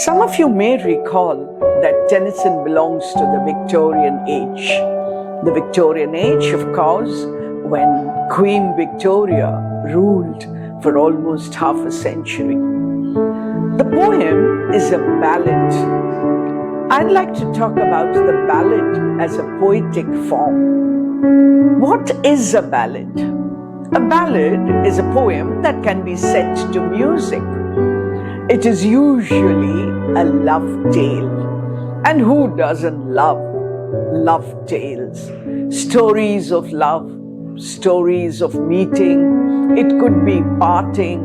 Some of you may recall that Tennyson belongs to the Victorian age. The Victorian age, of course, when Queen Victoria ruled for almost half a century. The poem is a ballad. I'd like to talk about the ballad as a poetic form. What is a ballad? A ballad is a poem that can be set to music. It is usually a love tale. And who doesn't love love tales? Stories of love, stories of meeting, it could be parting.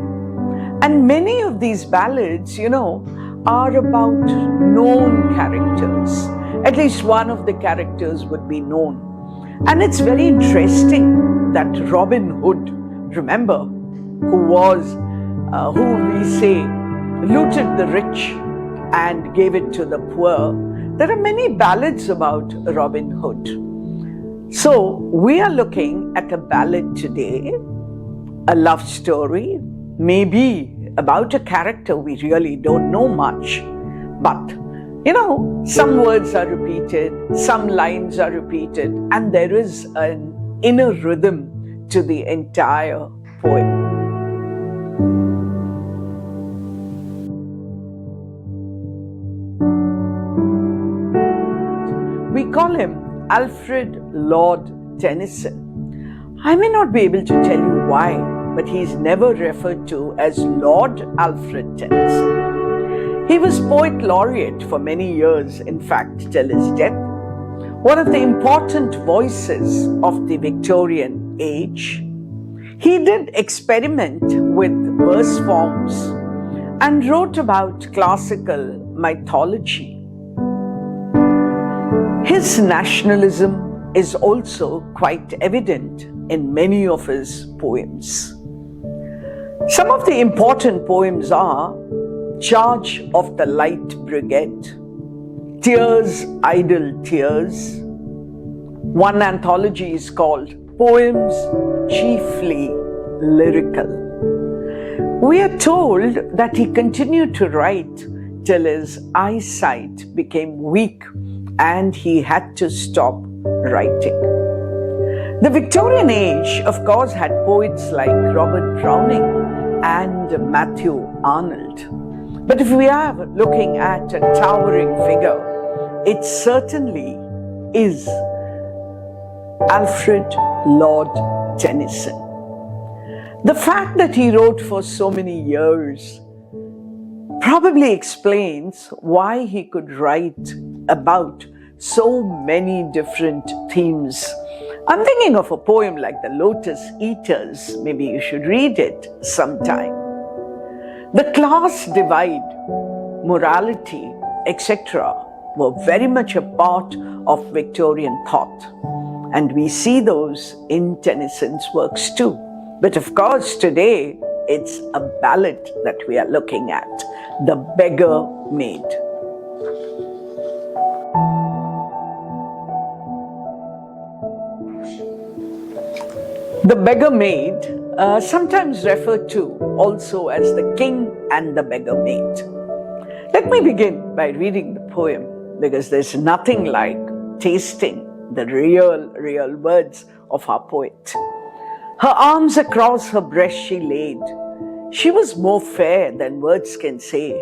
And many of these ballads, are about known characters. At least one of the characters would be known. And it's very interesting that Robin Hood, remember, who we say looted the rich and gave it to the poor. There are many ballads about Robin Hood. So we are looking at a ballad today, a love story, maybe about a character we really don't know much. But, some words are repeated, some lines are repeated, and there is an inner rhythm to the entire poem. We call him Alfred Lord Tennyson. I may not be able to tell you why, but he's never referred to as Lord Alfred Tennyson. He was poet laureate for many years, in fact, till his death. One of the important voices of the Victorian age. He did experiment with verse forms and wrote about classical mythology. His nationalism is also quite evident in many of his poems. Some of the important poems are Charge of the Light Brigade, Tears, Idle Tears. One anthology is called Poems Chiefly Lyrical. We are told that he continued to write till his eyesight became weak and he had to stop writing. The Victorian age, of course, had poets like Robert Browning and Matthew Arnold. But if we are looking at a towering figure, it certainly is Alfred Lord Tennyson. The fact that he wrote for so many years probably explains why he could write about so many different themes. I'm thinking of a poem like The Lotus Eaters. Maybe you should read it sometime. The class divide, morality, etc. were very much a part of Victorian thought. And we see those in Tennyson's works too. But of course, today, it's a ballad that we are looking at, The Beggar Maid. The Beggar Maid, sometimes referred to also as the King and the Beggar Maid. Let me begin by reading the poem, because there's nothing like tasting the real words of our poet. Her arms across her breast she laid. She was more fair than words can say.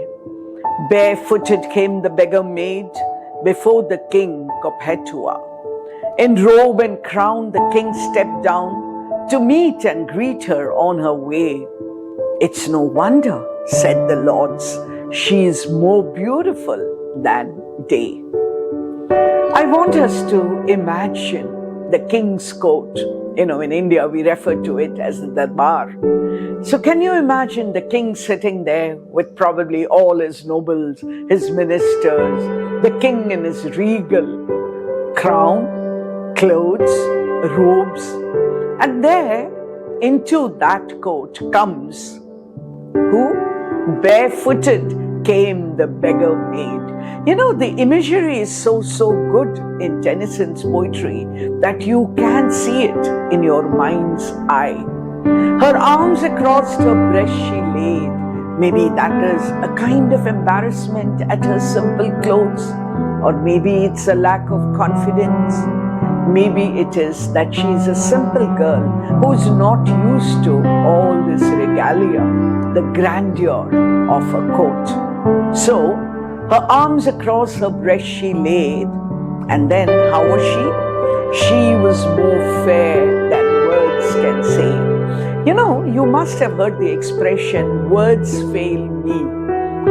Barefooted came the beggar maid before the king Cophetua. In robe and crown the king stepped down to meet and greet her on her way. It's no wonder, said the lords, she is more beautiful than day. I want us to imagine the king's court. In India we refer to it as the darbar. So can you imagine the king sitting there with probably all his nobles, his ministers, the king in his regal crown, clothes, robes, and there into that court comes who? Barefooted came the beggar maid. The imagery is so good in Tennyson's poetry that you can see it in your mind's eye. Her arms across her breast she laid, Maybe that is a kind of embarrassment at her simple clothes, or maybe it's a lack of confidence. Maybe it is that she's a simple girl who's not used to all this regalia, the grandeur of a court. So, her arms across her breast she laid, and then how was she? She was more fair than words can say. You know, you must have heard the expression, words fail me.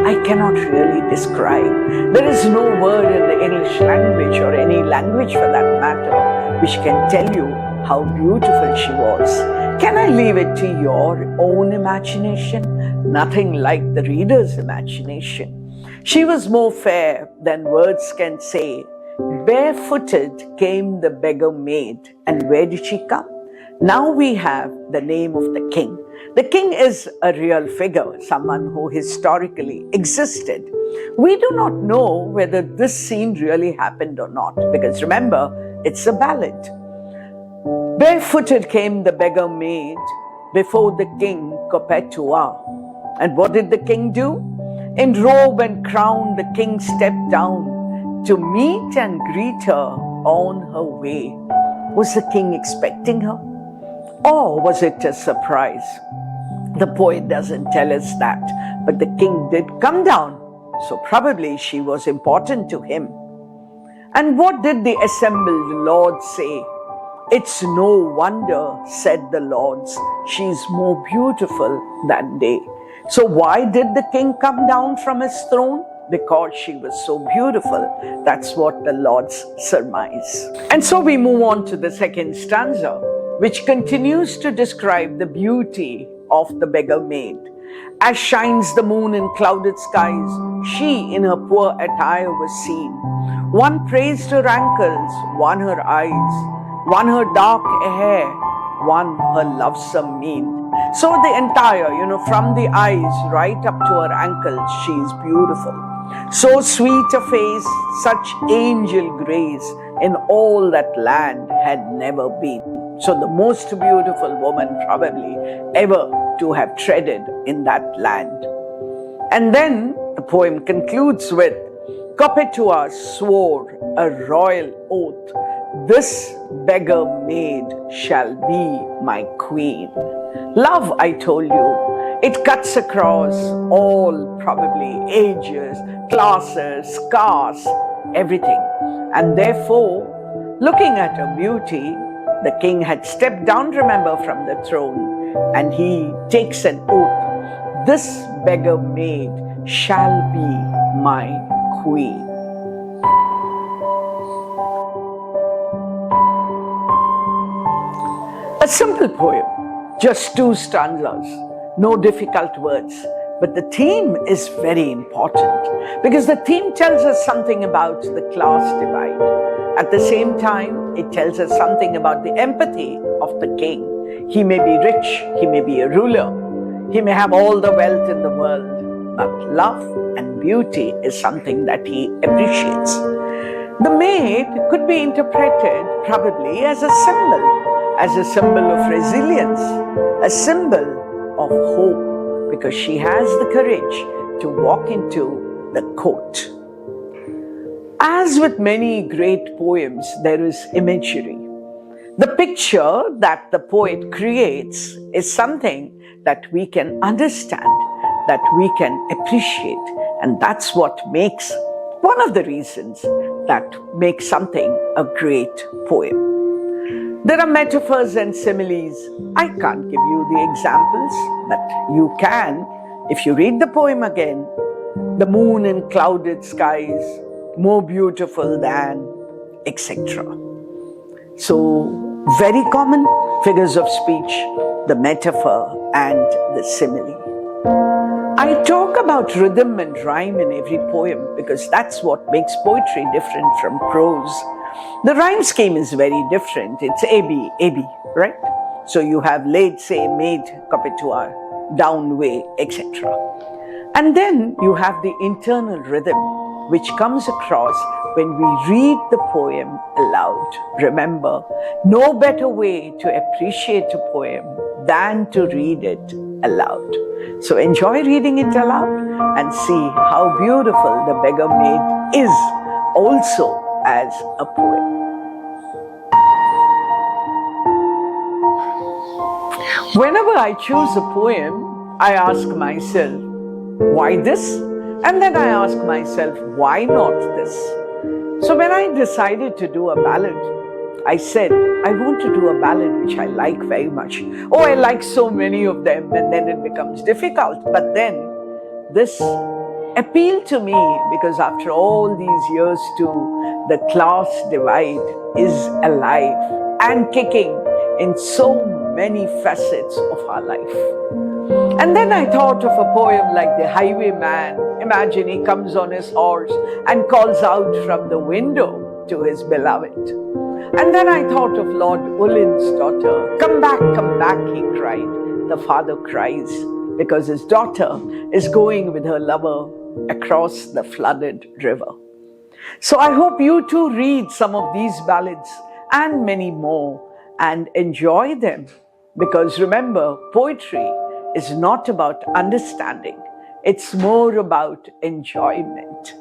I cannot really describe. There is no word in the English language, or any language for that matter, which can tell you how beautiful she was. Can I leave it to your own imagination? Nothing like the reader's imagination. She was more fair than words can say. Barefooted came the beggar maid. And where did she come? Now we have the name of the king. The king is a real figure, someone who historically existed. We do not know whether this scene really happened or not, because remember, it's a ballad. Barefooted came the beggar maid before the king Cophetua. And what did the king do? In robe and crown, the king stepped down to meet and greet her on her way. Was the king expecting her? Or was it a surprise? The poet doesn't tell us that, but the king did come down, so probably she was important to him. And what did the assembled lords say? It's no wonder, said the lords, she's more beautiful than they. So why did the king come down from his throne? Because she was so beautiful. That's what the lords surmise. And so we move on to the second stanza, which continues to describe the beauty of the beggar maid. As shines the moon in clouded skies, she in her poor attire was seen. One praised her ankles, one her eyes, one her dark hair, one her lovesome mien. So the entire, from the eyes right up to her ankles, she is beautiful. So sweet a face, such angel grace, in all that land had never been. So the most beautiful woman probably ever to have treaded in that land. And then the poem concludes with, Cophetua swore a royal oath, this beggar maid shall be my queen. Love, I told you, it cuts across all probably ages, classes, castes, everything. And therefore, looking at her beauty, the king had stepped down, remember, from the throne, and he takes an oath. This beggar maid shall be my queen. A simple poem, just 2 stanzas, no difficult words. But the theme is very important, because the theme tells us something about the class divide. At the same time, it tells us something about the empathy of the king. He may be rich, he may be a ruler, he may have all the wealth in the world, but love and beauty is something that he appreciates. The maid could be interpreted probably as a symbol of resilience, a symbol of hope, because she has the courage to walk into the court. As with many great poems, there is imagery. The picture that the poet creates is something that we can understand, that we can appreciate, and that's what makes one of the reasons that makes something a great poem. There are metaphors and similes. I can't give you the examples, but you can if you read the poem again. The moon in clouded skies, more beautiful than, etc. So, very common figures of speech, the metaphor and the simile. I talk about rhythm and rhyme in every poem because that's what makes poetry different from prose. The rhyme scheme is very different. It's ABAB, right? So you have laid, say, made, Cophetua, down, way, etc. And then you have the internal rhythm, which comes across when we read the poem aloud. Remember, no better way to appreciate a poem than to read it aloud. So enjoy reading it aloud and see how beautiful the Beggar Maid is also as a poem. Whenever I choose a poem, I ask myself, why this? And then I ask myself, why not this? So when I decided to do a ballad, I said, I want to do a ballad which I like very much. Oh, I like so many of them, and then it becomes difficult. But then this appealed to me because after all these years too, the class divide is alive and kicking in so many facets of our life. And then I thought of a poem like The Highwayman. Imagine he comes on his horse and calls out from the window to his beloved. And then I thought of Lord Ulin's daughter. Come back, he cried. The father cries because his daughter is going with her lover across the flooded river. So I hope you too read some of these ballads and many more and enjoy them. Because remember, poetry is not about understanding. It's more about enjoyment.